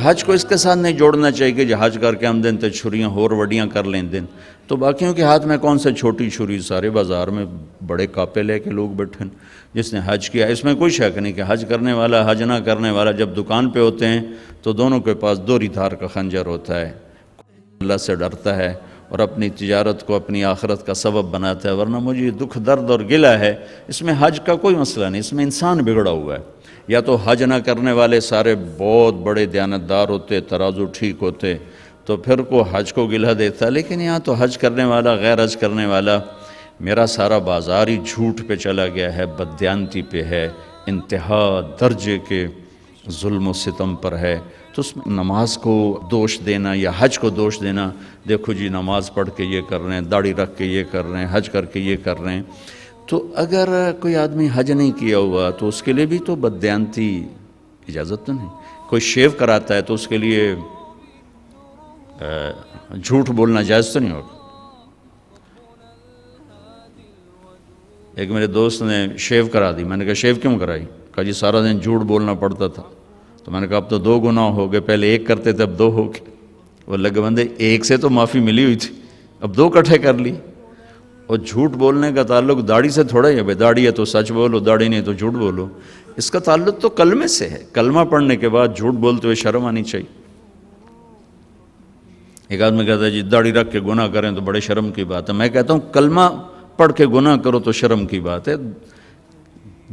حج کو اس کے ساتھ نہیں جوڑنا چاہیے کہ جو حج کر کے ہم دن تے چھریاں ہور وڈیاں کر لیں دن، تو باقیوں کے ہاتھ میں کون سے چھوٹی چھری، سارے بازار میں بڑے کاپے لے کے لوگ بیٹھے، جس نے حج کیا اس میں کوئی شک نہیں کہ حج کرنے والا حج نہ کرنے والا جب دکان پہ ہوتے ہیں تو دونوں کے پاس دوری دھار کا خنجر ہوتا ہے، اللہ سے ڈرتا ہے اور اپنی تجارت کو اپنی آخرت کا سبب بناتا ہے، ورنہ مجھے یہ دکھ درد اور گلہ ہے، اس میں حج کا کوئی مسئلہ نہیں، اس میں انسان بگڑا ہوا ہے۔ یا تو حج نہ کرنے والے سارے بہت بڑے دیانتدار ہوتے، ترازو ٹھیک ہوتے تو پھر کو حج کو گلہ دیتا، لیکن یہاں تو حج کرنے والا غیر حج کرنے والا، میرا سارا بازار ہی جھوٹ پہ چلا گیا ہے، بددیانتی پہ ہے، انتہا درجے کے ظلم و ستم پر ہے، تو اس میں نماز کو دوش دینا یا حج کو دوش دینا، دیکھو جی نماز پڑھ کے یہ کر رہے ہیں، داڑھی رکھ کے یہ کر رہے ہیں، حج کر کے یہ کر رہے ہیں، تو اگر کوئی آدمی حج نہیں کیا ہوا تو اس کے لیے بھی تو بددیانتی اجازت تو نہیں، کوئی شیو کراتا ہے تو اس کے لیے جھوٹ بولنا جائز تو نہیں ہوگا۔ ایک میرے دوست نے شیو کرا دی، میں نے کہا شیو کیوں کرائی؟ کہا جی سارا دن جھوٹ بولنا پڑتا تھا، تو میں نے کہا اب تو 2 گناہ ہو گئے، پہلے 1 کرتے تھے اب 2 ہو گئے۔ وہ لگے بندے 1 سے تو معافی ملی ہوئی تھی، اب 2 اکٹھے کر لی۔ اور جھوٹ بولنے کا تعلق داڑھی سے تھوڑا ہی ہے، بھائی داڑھی ہے تو سچ بولو، داڑھی نہیں تو جھوٹ بولو، اس کا تعلق تو کلمے سے ہے، کلمہ پڑھنے کے بعد جھوٹ بولتے ہوئے شرم آنی چاہیے۔ ایک آدمی کہتا ہے جی داڑھی رکھ کے گناہ کریں تو بڑے شرم کی بات ہے، میں کہتا ہوں کلمہ پڑھ کے گناہ کرو تو شرم کی بات ہے۔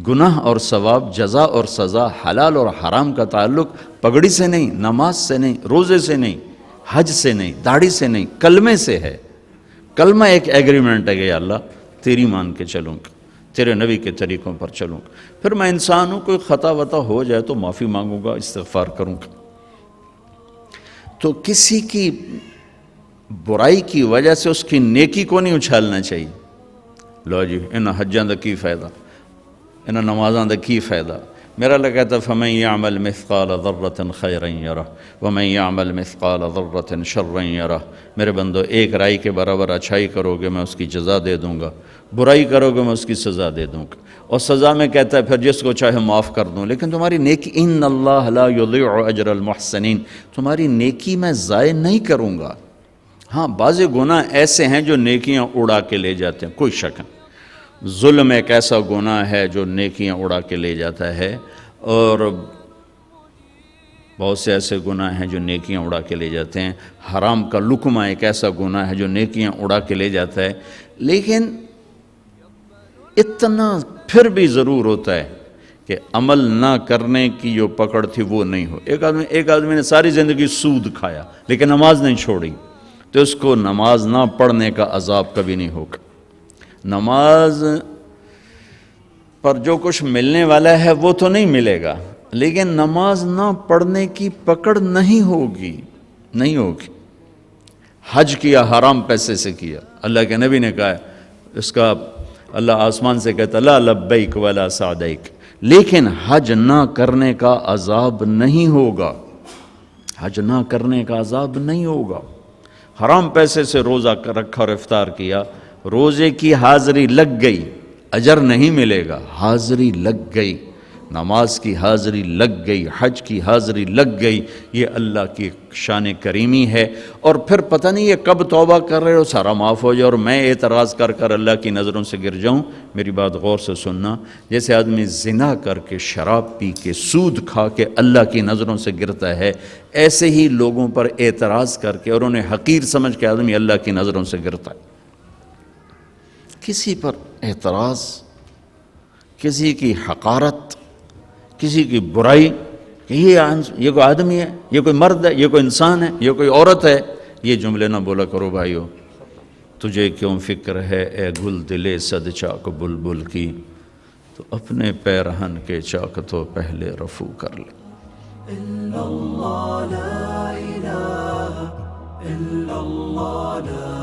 گناہ اور ثواب، جزا اور سزا، حلال اور حرام کا تعلق پگڑی سے نہیں، نماز سے نہیں، روزے سے نہیں، حج سے نہیں، داڑھی سے نہیں، کلمے سے ہے۔ کلمہ ایک ایگریمنٹ ہے کہ یا اللہ تیری مان کے چلوں گا، تیرے نبی کے طریقوں پر چلوں گا، پھر میں انسان ہوں، کوئی خطا وطا ہو جائے تو معافی مانگوں گا، استغفار کروں گا۔ تو کسی کی برائی کی وجہ سے اس کی نیکی کو نہیں اچھالنا چاہیے۔ لو جی انہاں حجاں دا کی فائدہ، انہاں نمازاں دا کی فائدہ؟ میرا اللہ کہتا ہے فَمَن يَعْمَلْ مِثْقَالَ ذَرَّةٍ خَيْرًا يَرَهُ وَمَن يَعْمَلْ مِثْقَالَ ذَرَّةٍ شَرًّا يَرَهُ۔ میرے بندو ایک رائی کے برابر اچھائی کرو گے میں اس کی جزا دے دوں گا، برائی کرو گے میں اس کی سزا دے دوں گا، اور سزا میں کہتا ہے پھر جس کو چاہے معاف کر دوں، لیکن تمہاری نیکی ان اللہ لا یضیع اجر المحسنین، تمہاری نیکی میں ضائع نہیں کروں گا۔ ہاں بعض گناہ ایسے ہیں جو نیکیاں اڑا کے لے جاتے ہیں، کوئی شک نہیں، ظلم ایک ایسا گناہ ہے جو نیکیاں اڑا کے لے جاتا ہے، اور بہت سے ایسے گناہ ہیں جو نیکیاں اڑا کے لے جاتے ہیں۔ حرام کا لقمہ ایک ایسا گناہ ہے جو نیکیاں اڑا کے لے جاتا ہے، لیکن اتنا پھر بھی ضرور ہوتا ہے کہ عمل نہ کرنے کی جو پکڑ تھی وہ نہیں ہو۔ ایک آدمی نے ساری زندگی سود کھایا لیکن نماز نہیں چھوڑی، تو اس کو نماز نہ پڑھنے کا عذاب کبھی نہیں ہوگا۔ نماز پر جو کچھ ملنے والا ہے وہ تو نہیں ملے گا، لیکن نماز نہ پڑھنے کی پکڑ نہیں ہوگی، نہیں ہوگی۔ حج کیا حرام پیسے سے کیا، اللہ کے نبی نے کہا اس کا اللہ آسمان سے کہتا لا لبیک ولا سعدیک، لیکن حج نہ کرنے کا عذاب نہیں ہوگا، حج نہ کرنے کا عذاب نہیں ہوگا۔ حرام پیسے سے روزہ رکھا اور افطار کیا، روزے کی حاضری لگ گئی، اجر نہیں ملے گا، حاضری لگ گئی، نماز کی حاضری لگ گئی، حج کی حاضری لگ گئی، یہ اللہ کی شان کریمی ہے۔ اور پھر پتہ نہیں یہ کب توبہ کر رہے ہو سارا معاف ہو جائے، اور میں اعتراض کر کر اللہ کی نظروں سے گر جاؤں۔ میری بات غور سے سننا، جیسے آدمی زنا کر کے، شراب پی کے، سود کھا کے اللہ کی نظروں سے گرتا ہے، ایسے ہی لوگوں پر اعتراض کر کے اور انہیں حقیر سمجھ کے آدمی اللہ کی نظروں سے گرتا ہے۔ کسی پر اعتراض، کسی کی حقارت، کسی کی برائی کہ یہ کوئی آدمی ہے، یہ کوئی مرد ہے، یہ کوئی انسان ہے، یہ کوئی عورت ہے، یہ جملے نہ بولا کرو بھائیو۔ تجھے کیوں فکر ہے اے گل دلے صد چاک بلبل کی، تو اپنے پیرہن کے چاک تو پہلے رفو کر لے۔ الا اللہ لا الہ الا اللہ لا